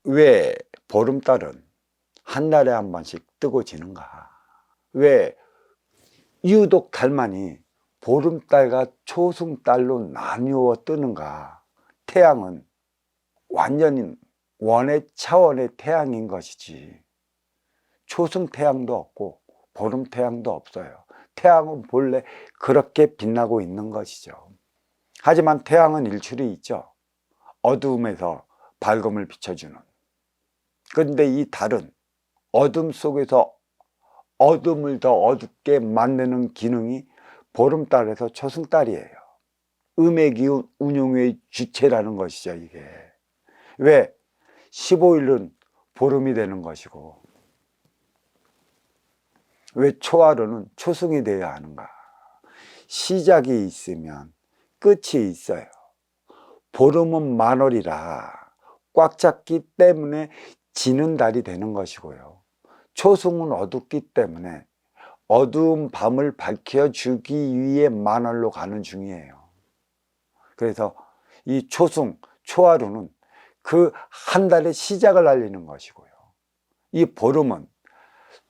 왜 보름달은 한 달에 한 번씩 뜨고 지는가? 왜 유독 달만이 보름달과 초승달로 나누어 뜨는가? 태양은 완전히 원의 차원의 태양인 것이지 초승태양도 없고 보름태양도 없어요. 태양은 본래 그렇게 빛나고 있는 것이죠. 하지만 태양은 일출이 있죠. 어두움에서 밝음을 비춰주는. 그런데 이 달은 어둠 속에서 어둠을 더 어둡게 만드는 기능이 보름달에서 초승달이에요. 음의 기운 운용의 주체라는 것이죠. 이게 왜 15일은 보름이 되는 것이고 왜 초하루는 초승이 되어야 하는가? 시작이 있으면 끝이 있어요. 보름은 만월이라 꽉 찼기 때문에 지는 달이 되는 것이고요. 초승은 어둡기 때문에 어두운 밤을 밝혀주기 위해 만월로 가는 중이에요. 그래서 이 초승, 초하루는 그 한 달의 시작을 알리는 것이고요. 이 보름은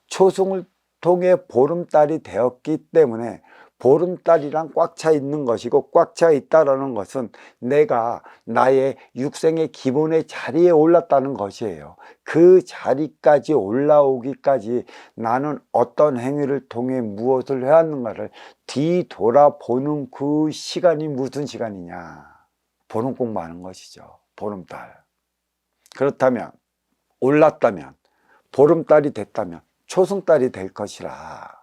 초승을 통해 보름달이 되었기 때문에 보름달이랑 꽉 차 있는 것이고, 꽉 차 있다는 것은 내가 나의 육생의 기본의 자리에 올랐다는 것이에요. 그 자리까지 올라오기까지 나는 어떤 행위를 통해 무엇을 해왔는가를 뒤돌아보는 그 시간이 무슨 시간이냐? 보름 공부하는 것이죠. 보름달. 그렇다면 올랐다면 보름달이 됐다면 초승달이 될 것이라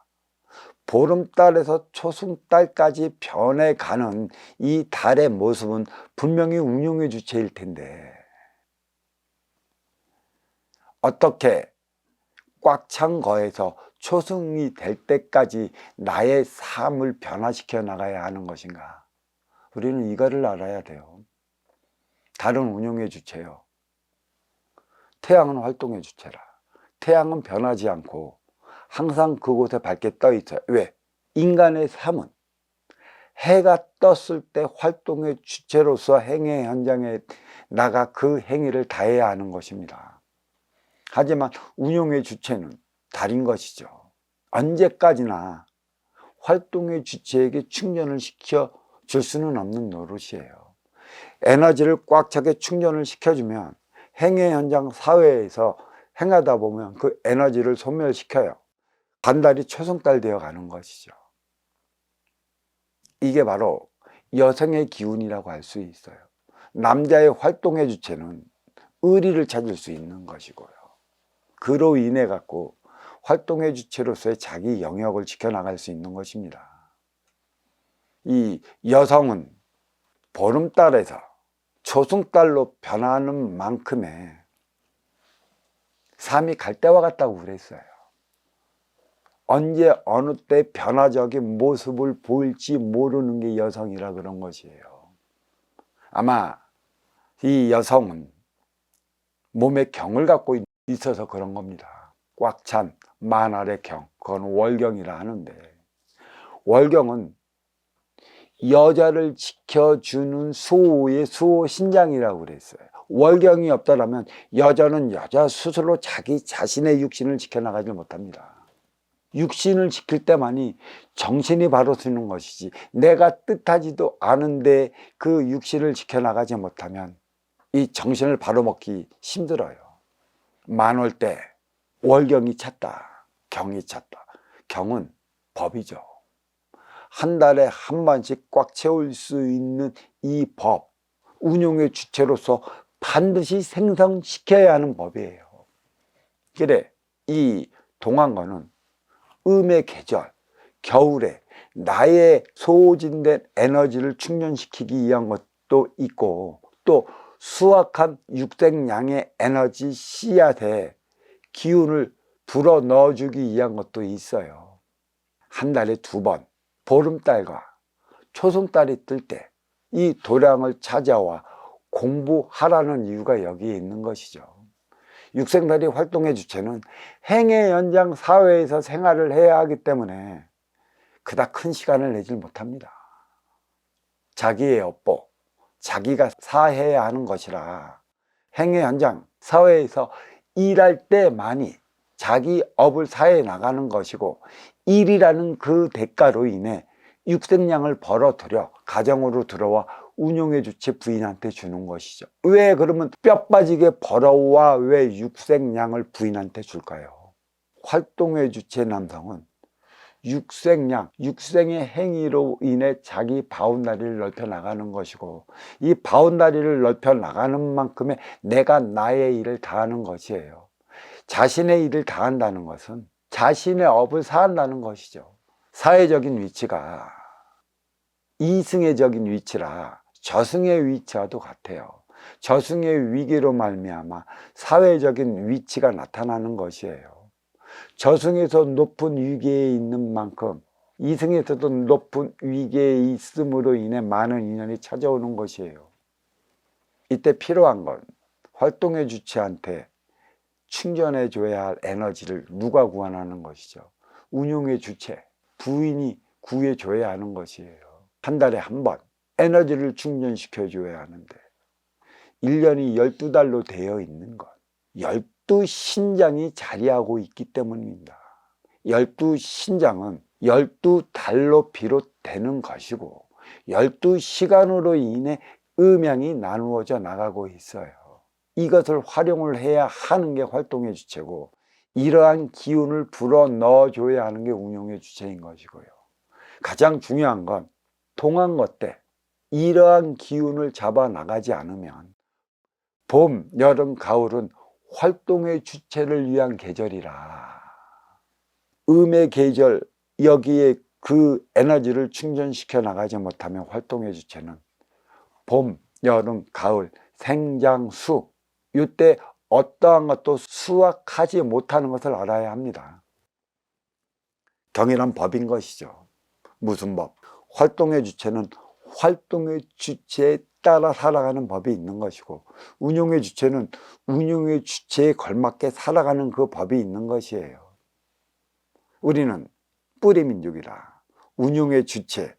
보름달에서 초승달까지 변해가는 이 달의 모습은 분명히 운용의 주체일 텐데 어떻게 꽉 찬 거에서 초승이 될 때까지 나의 삶을 변화시켜 나가야 하는 것인가? 우리는 이거를 알아야 돼요. 달은 운용의 주체요. 태양은 활동의 주체라. 태양은 변하지 않고 항상 그곳에 밝게 떠 있어요. 왜? 인간의 삶은 해가 떴을 때 활동의 주체로서 행의 현장에 나가 그 행위를 다해야 하는 것입니다. 하지만 운용의 주체는 달인 것이죠. 언제까지나 활동의 주체에게 충전을 시켜 줄 수는 없는 노릇이에요. 에너지를 꽉 차게 충전을 시켜주면 행의 현장 사회에서 행하다 보면 그 에너지를 소멸시켜요. 반달이 초승달 되어 가는 것이죠. 이게 바로 여성의 기운이라고 할 수 있어요. 남자의 활동의 주체는 의리를 찾을 수 있는 것이고요. 그로 인해 갖고 활동의 주체로서의 자기 영역을 지켜나갈 수 있는 것입니다. 이 여성은 보름달에서 초승달로 변하는 만큼의 삶이 갈대와 같다고 그랬어요. 언제 어느 때 변화적인 모습을 보일지 모르는 게 여성이라 그런 것이에요. 아마 이 여성은 몸에 경을 갖고 있어서 그런 겁니다. 꽉 찬 만알의 경, 그건 월경이라 하는데 월경은 여자를 지켜주는 수호의 수호신장이라고 그랬어요. 월경이 없더라면 여자는 여자 스스로 자기 자신의 육신을 지켜나가지 못합니다. 육신을 지킬 때만이 정신이 바로 서는 것이지 내가 뜻하지도 않은데 그 육신을 지켜나가지 못하면 이 정신을 바로 먹기 힘들어요. 만월 때 월경이 찼다, 경이 찼다. 경은 법이죠. 한 달에 한 번씩 꽉 채울 수 있는 이 법, 운용의 주체로서 반드시 생성시켜야 하는 법이에요. 그래, 이 동안거는 음의 계절, 겨울에 나의 소진된 에너지를 충전시키기 위한 것도 있고 또 수확한 육생양의 에너지 씨앗에 기운을 불어 넣어주기 위한 것도 있어요. 한 달에 2번 보름달과 초승달이 뜰 때 이 도량을 찾아와 공부하라는 이유가 여기에 있는 것이죠. 육생다리 활동의 주체는 행의 연장 사회에서 생활을 해야 하기 때문에 그닥 큰 시간을 내질 못합니다. 자기의 업보, 자기가 사해야 하는 것이라 행의 현장 사회에서 일할 때만이 자기 업을 사해 나가는 것이고, 일이라는 그 대가로 인해 육생량을 벌어들여 가정으로 들어와 운용의 주체 부인한테 주는 것이죠. 왜 그러면 뼈 빠지게 벌어와 왜 육생량을 부인한테 줄까요? 활동의 주체 남성은 육생량, 육생의 행위로 인해 자기 바운다리를 넓혀 나가는 것이고, 이 바운다리를 넓혀 나가는 만큼의 내가 나의 일을 다하는 것이에요. 자신의 일을 다한다는 것은 자신의 업을 사한다는 것이죠. 사회적인 위치가 이승회적인 위치라 저승의 위치와도 같아요. 저승의 위기로 말미암아 사회적인 위치가 나타나는 것이에요. 저승에서 높은 위기에 있는 만큼 이승에서도 높은 위기에 있음으로 인해 많은 인연이 찾아오는 것이에요. 이때 필요한 건 활동의 주체한테 충전해 줘야 할 에너지를 누가 구원하는 것이죠? 운용의 주체, 부인이 구해 줘야 하는 것이에요. 한 달에 한 번 에너지를 충전시켜 줘야 하는데 1년이 12달로 되어 있는 것, 12신장이 자리하고 있기 때문입니다. 12신장은 12달로 비롯되는 것이고 12시간으로 인해 음양이 나누어져 나가고 있어요. 이것을 활용을 해야 하는 게 활동의 주체고, 이러한 기운을 불어 넣어줘야 하는 게 운용의 주체인 것이고요. 가장 중요한 건 동안거 때 이러한 기운을 잡아 나가지 않으면 봄, 여름, 가을은 활동의 주체를 위한 계절이라 음의 계절, 여기에 그 에너지를 충전시켜 나가지 못하면 활동의 주체는 봄, 여름, 가을, 생장수, 이때 어떠한 것도 수확하지 못하는 것을 알아야 합니다. 경이란 법인 것이죠. 무슨 법? 활동의 주체는 활동의 주체에 따라 살아가는 법이 있는 것이고, 운용의 주체는 운용의 주체에 걸맞게 살아가는 그 법이 있는 것이에요. 우리는 뿌리 민족이라 운용의 주체,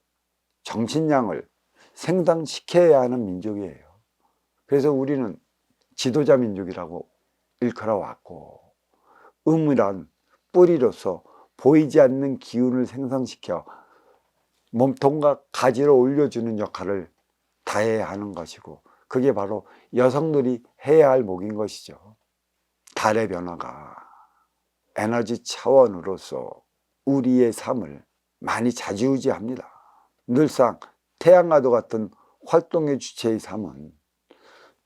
정신량을 생성시켜야 하는 민족이에요. 그래서 우리는 지도자 민족이라고 일컬어 왔고, 음이란 뿌리로서 보이지 않는 기운을 생성시켜 몸통과 가지로 올려주는 역할을 다해야 하는 것이고, 그게 바로 여성들이 해야 할 목인 것이죠. 달의 변화가 에너지 차원으로서 우리의 삶을 많이 좌지우지합니다. 늘상 태양과도 같은 활동의 주체의 삶은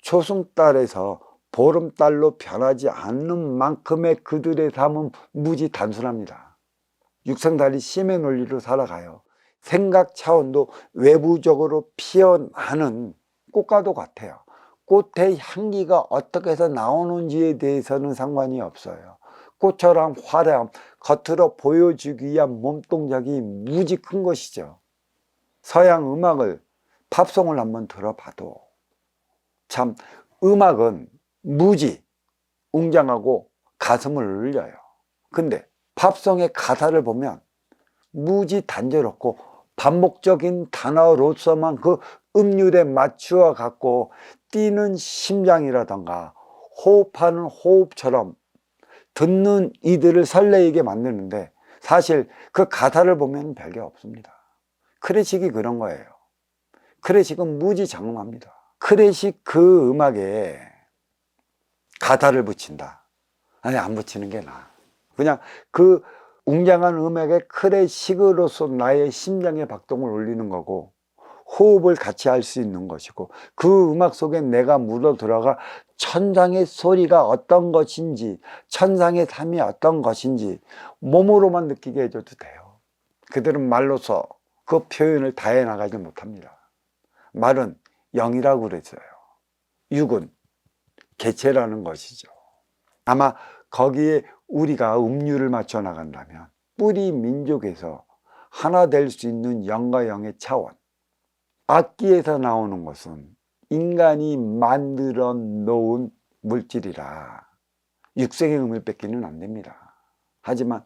초승달에서 보름달로 변하지 않는 만큼의 그들의 삶은 무지 단순합니다. 육생달이 심의 논리로 살아가요. 생각 차원도 외부적으로 피어나는 꽃과도 같아요. 꽃의 향기가 어떻게 해서 나오는지에 대해서는 상관이 없어요. 꽃처럼 화려함, 겉으로 보여주기 위한 몸동작이 무지 큰 것이죠. 서양 음악을, 팝송을 한번 들어봐도 참 음악은 무지 웅장하고 가슴을 울려요. 근데 팝송의 가사를 보면 무지 단조롭고 반복적인 단어로서만 그 음률에 맞추어 갖고 뛰는 심장이라던가 호흡하는 호흡처럼 듣는 이들을 설레이게 만드는데, 사실 그 가사를 보면 별게 없습니다. 클래식이 그런 거예요. 클래식은 무지 장엄합니다. 클래식 그 음악에 가사를 붙인다. 아니, 안 붙이는 게 나아. 그냥 그 웅장한 음악의 클래식으로서 나의 심장의 박동을 올리는 거고, 호흡을 같이 할 수 있는 것이고, 그 음악 속에 내가 묻어 들어가 천상의 소리가 어떤 것인지, 천상의 삶이 어떤 것인지 몸으로만 느끼게 해줘도 돼요. 그들은 말로서 그 표현을 다해 나가지 못합니다. 말은 영이라고 그랬어요. 육은 개체라는 것이죠. 아마 거기에 우리가 음률을 맞춰 나간다면 뿌리 민족에서 하나 될 수 있는 영과 영의 차원, 악기에서 나오는 것은 인간이 만들어 놓은 물질이라 육생의 음을 뺏기는 안 됩니다. 하지만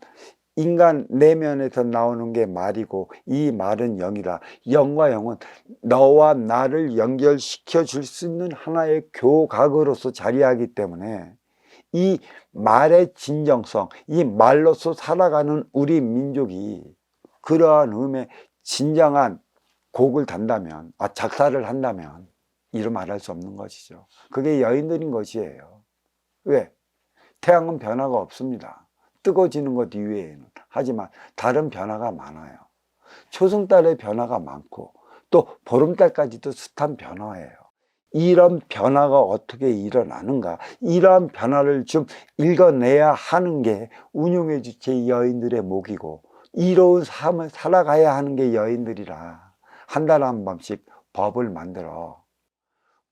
인간 내면에서 나오는 게 말이고 이 말은 영이라, 영과 영은 너와 나를 연결시켜 줄 수 있는 하나의 교각으로서 자리하기 때문에 이 말의 진정성, 이 말로서 살아가는 우리 민족이 그러한 음의 진정한 곡을 단다면, 작사를 한다면 이루 말할 수 없는 것이죠. 그게 여인들인 것이에요. 왜? 태양은 변화가 없습니다. 뜨거워지는 것 이외에는. 하지만 다른 변화가 많아요. 초승달의 변화가 많고 또 보름달까지도 숱한 변화예요. 이런 변화가 어떻게 일어나는가, 이러한 변화를 좀 읽어내야 하는 게 운용의 주체 여인들의 몫이고, 이로운 삶을 살아가야 하는 게 여인들이라 한 달에 한 번씩 법을 만들어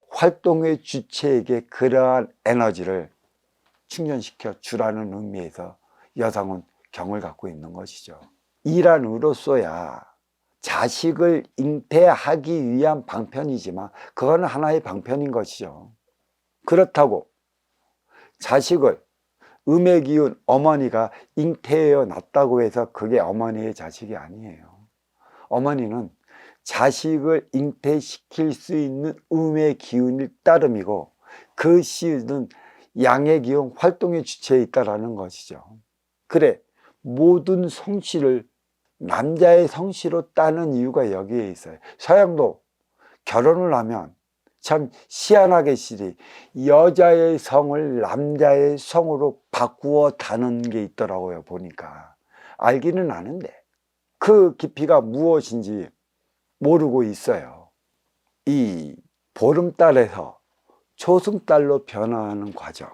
활동의 주체에게 그러한 에너지를 충전시켜 주라는 의미에서 여성은 경을 갖고 있는 것이죠. 일한으로서야 자식을 잉태하기 위한 방편이지만 그건 하나의 방편인 것이죠. 그렇다고 자식을 음의 기운 어머니가 잉태해 놨다고 해서 그게 어머니의 자식이 아니에요. 어머니는 자식을 잉태시킬 수 있는 음의 기운일 따름이고 그 씨는 양의 기운 활동의 주체에 있다라는 것이죠. 그래, 모든 성씨를 남자의 성씨로 따는 이유가 여기에 있어요. 서양도 결혼을 하면 참 희한하게 시리 여자의 성을 남자의 성으로 바꾸어 다는 게 있더라고요. 보니까 알기는 아는데 그 깊이가 무엇인지 모르고 있어요. 이 보름달에서 초승달로 변화하는 과정,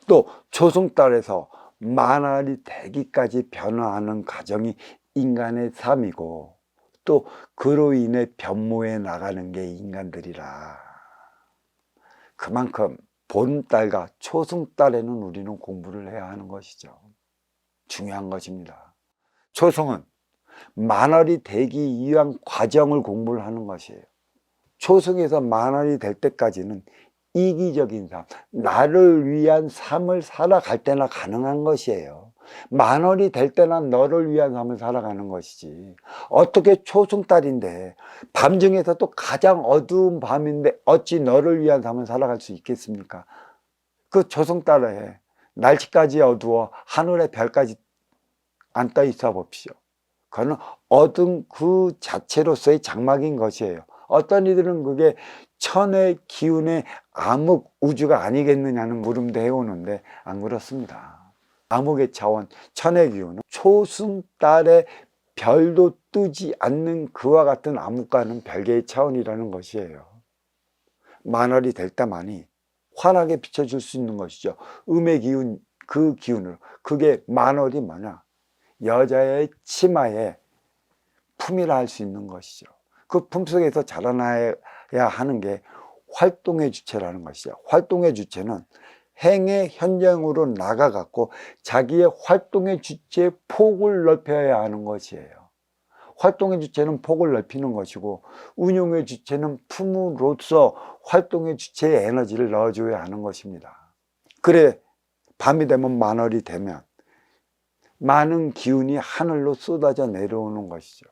또 초승달에서 만월이 되기까지 변화하는 과정이 인간의 삶이고 또 그로 인해 변모해 나가는 게 인간들이라. 그만큼 보름달과 초승달에는 우리는 공부를 해야 하는 것이죠. 중요한 것입니다. 초승은 만월이 되기 위한 과정을 공부를 하는 것이에요. 초승에서 만월이 될 때까지는 이기적인 삶, 나를 위한 삶을 살아갈 때나 가능한 것이에요. 만월이 될 때나 너를 위한 삶을 살아가는 것이지. 어떻게 초승달인데 밤 중에서 또 가장 어두운 밤인데 어찌 너를 위한 삶을 살아갈 수 있겠습니까? 그 초승달에 날씨까지 어두워 하늘에 별까지 안 떠 있어 봅시오. 그거는 어둠 그 자체로서의 장막인 것이에요. 어떤 이들은 그게 천의 기운의 암흑 우주가 아니겠느냐는 물음도 해오는데 안 그렇습니다. 암흑의 차원 천의 기운은 초승달에 별도 뜨지 않는 그와 같은 암흑과는 별개의 차원이라는 것이에요. 만월이 될 때만이 환하게 비춰줄 수 있는 것이죠. 음의 기운, 그 기운으로. 그게 만월이 뭐냐? 여자의 치마에 품이라 할 수 있는 것이죠. 그 품속에서 자라나야 하는 게 활동의 주체라는 것이죠. 활동의 주체는 행의 현장으로 나가갖고 자기의 활동의 주체의 폭을 넓혀야 하는 것이에요. 활동의 주체는 폭을 넓히는 것이고 운용의 주체는 품으로써 활동의 주체에 에너지를 넣어줘야 하는 것입니다. 그래 밤이 되면 만월이 되면 많은 기운이 하늘로 쏟아져 내려오는 것이죠.